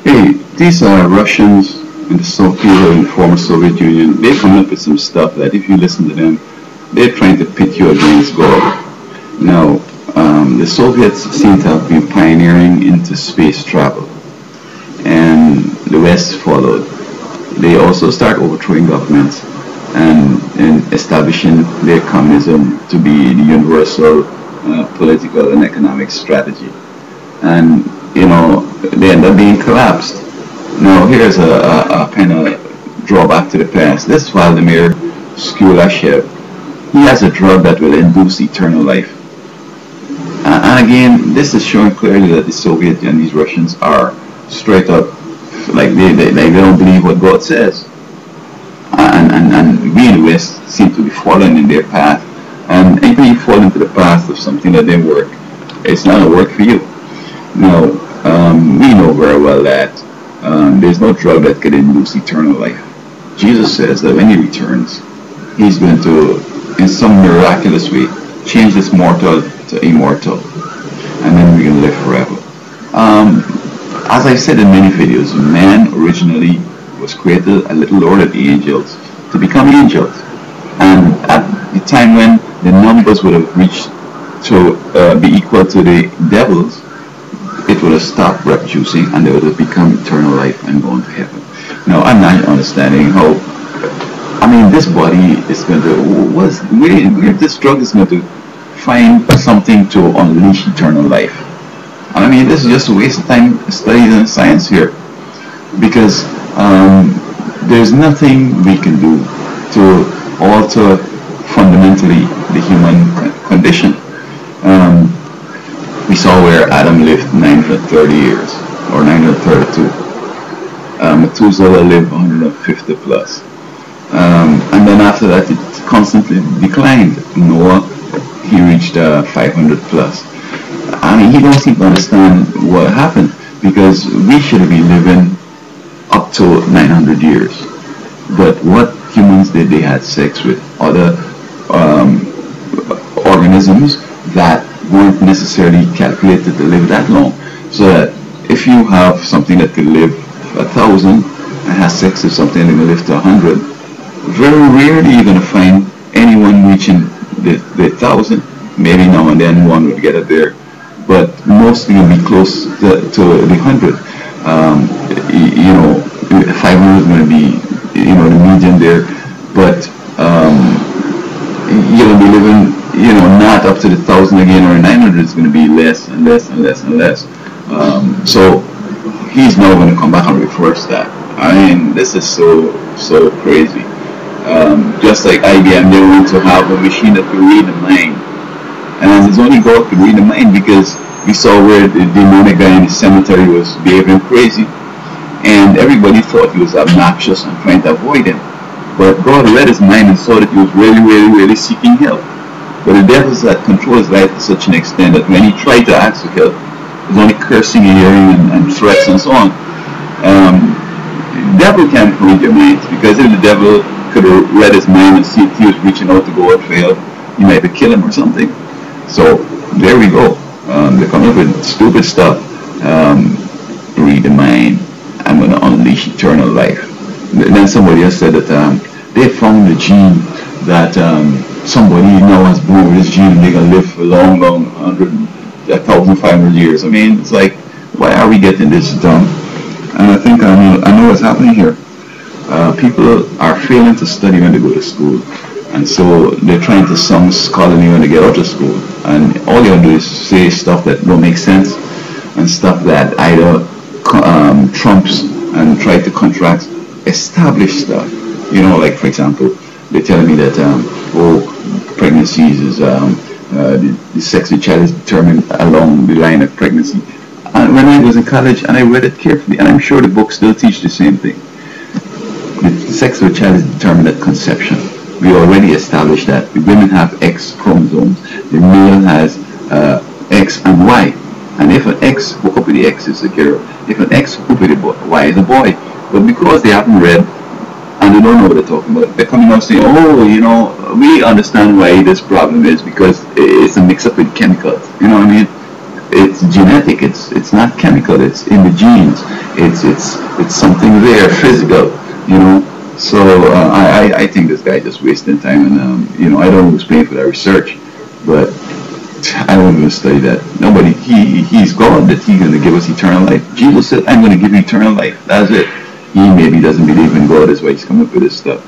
Hey, these are Russians and the Soviet and the former Soviet Union. They come up with some stuff that if you listen to them, they're trying to pit you against God. Now, the Soviets seem to have been pioneering into space travel, and the West followed. They also start overthrowing governments and establishing their communism to be the universal political and economic strategy. And they end up being collapsed. Now here's a kind of drawback to the past. This Vladimir Skulachev, he has a drug that will induce eternal life. And again, this is showing clearly that the Soviets and these Russians are straight up like they don't believe what God says. And we in the West seem to be following in their path. And anytime you fall into the path of something that didn't work, it's not going to work for you. Now, we know very well that there's no drug that can induce eternal life. Jesus says that when he returns, he's going to, in some miraculous way, change this mortal to immortal, and then we can live forever. As I said in many videos, man originally was created a little lower than the angels to become angels. And at the time when the numbers would have reached to be equal to the devils, it would have stopped reproducing and they would have become eternal life and gone to heaven. Now, I'm not understanding how, this body is going to, where this drug is going to find something to unleash eternal life. This is just a waste of time studying science here, because there's nothing we can do to alter fundamentally the human condition. We saw where Adam lived 930 years, or 932. Methuselah lived 150 plus. And then after that, it constantly declined. Noah, he reached 500 plus. He don't seem to understand what happened, because we should be living up to 900 years. But what humans did, they had sex with other organisms that weren't necessarily calculated to live that long. So that if you have something that could live 1,000 and has sex with something that can live to 100, very rarely you're going to find anyone reaching the 1,000. Maybe now and then one would get it there, but mostly will be close to the 100. 500 is going to be the median there, but you're going to be living not up to the 1,000 again, or 900 is going to be less and less and less and less. So he's now going to come back and reverse that. This is so crazy. Just like IBM, they want to have a machine that can read the mind. And it's only God could read the mind, because we saw where the demonic guy in the cemetery was behaving crazy. And everybody thought he was obnoxious and trying to avoid him. But God read his mind and saw that he was really, really, really seeking help. But the devil that controls his life to such an extent that when he tried to ask for help, he was only cursing and yelling and threats and so on. The devil can't read your mind, because if the devil could have read his mind and see if he was reaching out to God for help, he might have killed him or something. So there we go. They come up with stupid stuff. Read the mind. I'm going to unleash eternal life. Then somebody else said that they found the gene that somebody now has born with this gene and they're going to live for long, 1,500 years. It's like, why are we getting this dumb? And I think I know what's happening here. People are failing to study when they go to school. And so they're trying to sound scholarly when they get out of school. And all they do is say stuff that don't make sense, and stuff that either trumps and try to contract established stuff. Like for example, they're telling me that pregnancies is the sex of the child is determined along the line of pregnancy. And when I was in college and I read it carefully, and I'm sure the books still teach the same thing. The sex of a child is determined at conception. We already established that the women have X chromosomes, the male has X and Y. And if an X hook up with the X, it's a girl. If an X hook up with the Y, it's a boy. But because they haven't read and they don't know what they're talking about, they're coming out saying, we understand why this problem is, because it's a mix-up with chemicals. It's genetic, it's not chemical, it's in the genes. It's something there, physical, you know. So I think this guy just wasting time, and I don't know who's paying for that research, but I don't even study that. Nobody. He's God that he's going to give us eternal life. Jesus said, "I'm going to give you eternal life." That's it. He maybe doesn't believe in God. That's why he's coming up with this stuff.